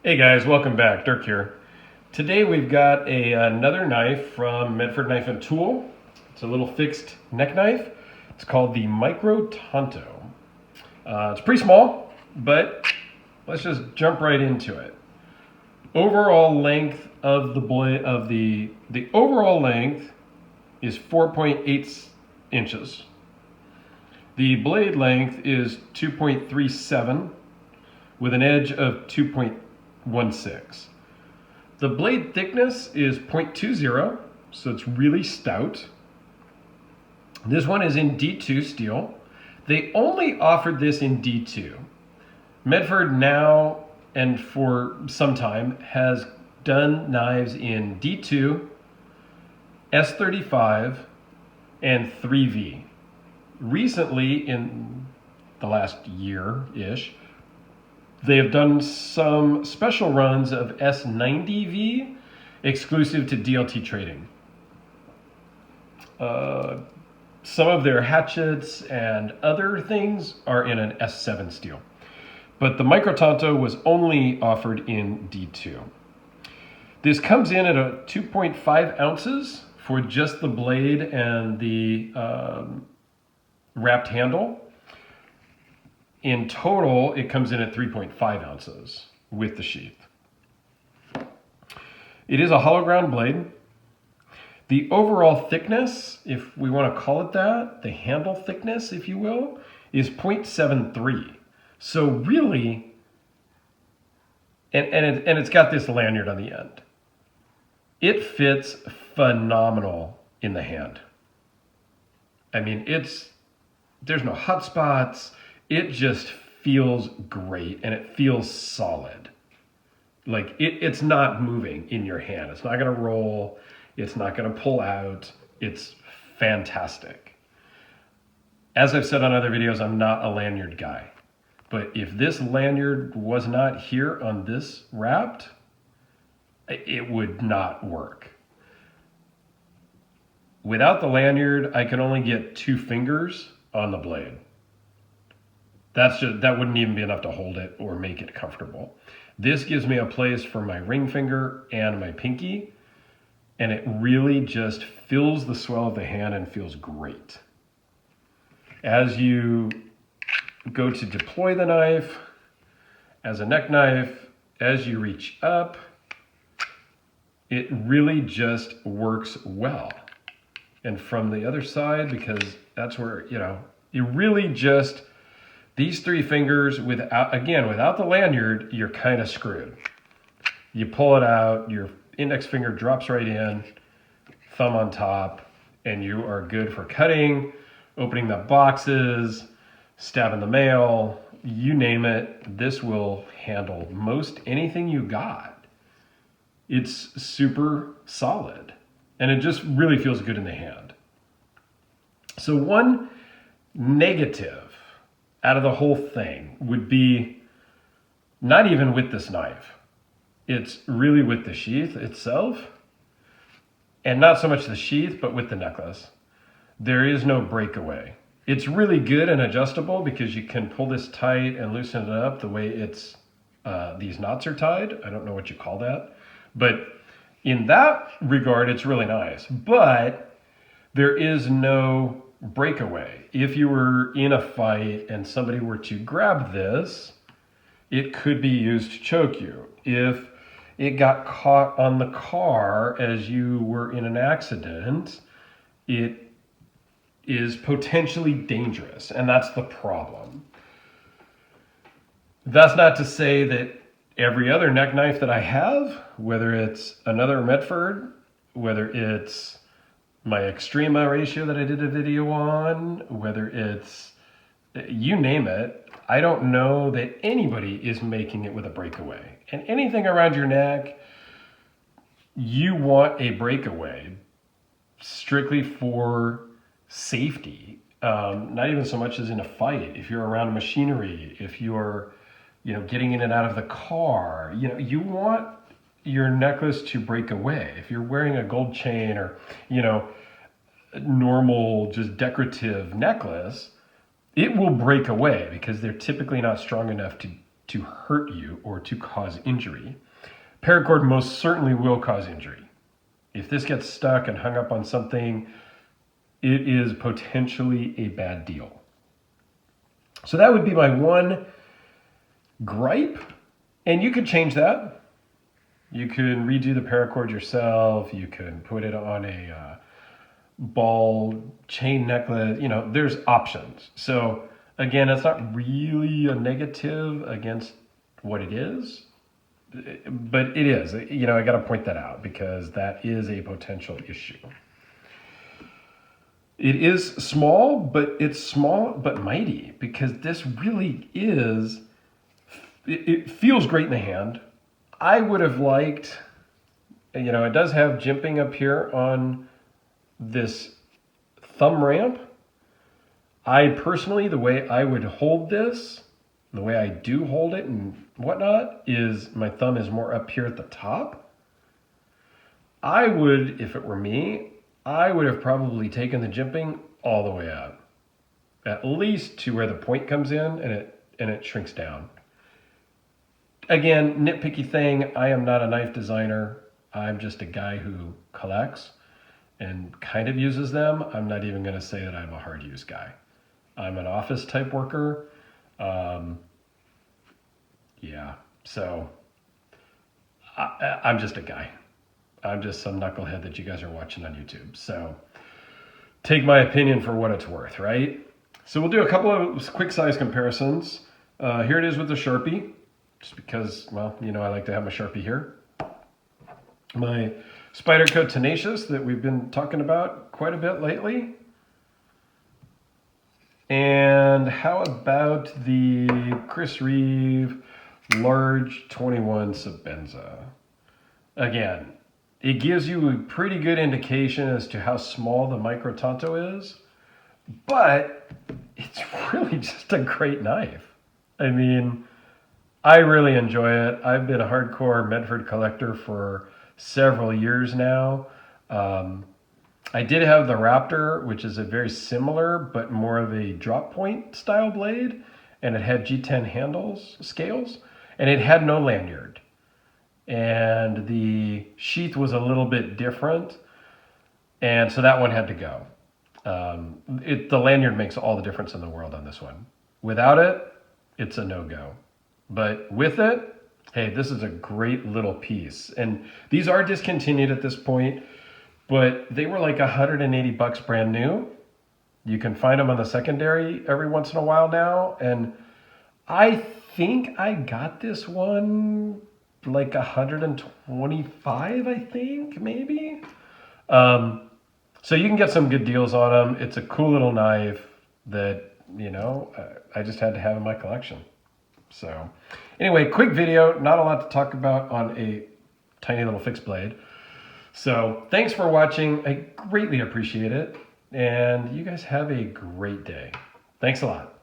Hey guys, welcome back. Dirk here. Today we've got another knife from Medford Knife and Tool. It's a little fixed neck knife. It's called the Micro Tanto. It's pretty small, but let's just jump right into it. Overall length of the blade of the overall length is 4.8 inches. The blade length is 2.37 with an edge of 2.16. The blade thickness is 0.20, so it's really stout. This one is in D2 steel. They only offered this in D2. Medford now and for some time has done knives in D2, S35, and 3V. Recently, in the last year-ish, they have done some special runs of S90V exclusive to DLT trading. Some of their hatchets and other things are in an S7 steel. But the Micro Tanto was only offered in D2. This comes in at a 2.5 ounces for just the blade and the wrapped handle. In total, it comes in at 3.5 ounces with the sheath. It is a hollow ground blade. The overall thickness, if we want to call it that, the handle thickness, if you will, is 0.73. So really, and it's got this lanyard on the end. It fits phenomenal in the hand. I mean, there's no hot spots. It just feels great and it feels solid. Like it's not moving in your hand. It's not going to roll. It's not going to pull out. It's fantastic. As I've said on other videos, I'm not a lanyard guy. But if this lanyard was not here on this wrapped, it would not work. Without the lanyard, I can only get 2 fingers on the blade. That wouldn't even be enough to hold it or make it comfortable. This gives me a place for my ring finger and my pinky, and it really just fills the swell of the hand and feels great. As you go to deploy the knife as a neck knife, as you reach up, it really just works well. And from the other side, because that's where, you really just, these 3 fingers, without the lanyard, you're kind of screwed. You pull it out, your index finger drops right in, thumb on top, and you are good for cutting, opening the boxes, stabbing the mail, you name it. This will handle most anything you got. It's super solid, and it just really feels good in the hand. So one negative out of the whole thing would be not even with this knife. It's really with the sheath itself, and not so much the sheath, but with the necklace. There is no breakaway. It's really good and adjustable because you can pull this tight and loosen it up the way it's these knots are tied. I don't know what you call that, but in that regard, it's really nice. But there is no breakaway. If you were in a fight and somebody were to grab this, it could be used to choke you. If it got caught on the car as you were in an accident, it is potentially dangerous, and that's the problem. That's not to say that every other neck knife that I have, whether it's another Medford, whether it's my Extrema ratio that I did a video on, whether it's, you name it, I don't know that anybody is making it with a breakaway. And anything around your neck, you want a breakaway strictly for safety. Not even so much as in a fight. If you're around machinery, if you're, getting in and out of the car, you want your necklace to break away. If you're wearing a gold chain or, normal, just decorative necklace, it will break away because they're typically not strong enough to hurt you or to cause injury. Paracord most certainly will cause injury. If this gets stuck and hung up on something, it is potentially a bad deal. So that would be my one gripe, and you could change that. You can redo the paracord yourself. You can put it on a ball chain necklace. You know, there's options. So again, it's not really a negative against what it is, but it is. You know, I got to point that out because that is a potential issue. It is small, but it's small but mighty, because this really is, it feels great in the hand. I would have liked, you know, it does have jimping up here on this thumb ramp. I personally, the way I would hold this, the way I do hold it and whatnot, is my thumb is more up here at the top. I would, if it were me, I would have probably taken the jimping all the way up, at least to where the point comes in and it shrinks down. Again, nitpicky thing, I am not a knife designer. I'm just a guy who collects and kind of uses them. I'm not even going to say that I'm a hard use guy. I'm an office type worker. Yeah, so I'm just a guy. I'm just some knucklehead that you guys are watching on YouTube. So take my opinion for what it's worth, right? So we'll do a couple of quick size comparisons. Here it is with the Sharpie, just because, well, you know, I like to have my Sharpie here. My Spyderco Tenacious that we've been talking about quite a bit lately. And how about the Chris Reeve Large 21 Sebenza? Again, it gives you a pretty good indication as to how small the Micro Tanto is, but it's really just a great knife. I mean, I really enjoy it. I've been a hardcore Medford collector for several years now. I did have the Raptor, which is a very similar but more of a drop point style blade, and it had G10 scales, and it had no lanyard. And the sheath was a little bit different, and so that one had to go. The lanyard makes all the difference in the world on this one. Without it, it's a no-go. But with it, hey, this is a great little piece. And these are discontinued at this point, but they were like $180 brand new. You can find them on the secondary every once in a while now. And I think I got this one like 125, I think, maybe. So you can get some good deals on them. It's a cool little knife that, you know, I just had to have in my collection. So anyway, quick video, not a lot to talk about on a tiny little fixed blade. So thanks for watching. I greatly appreciate it. And you guys have a great day. Thanks a lot.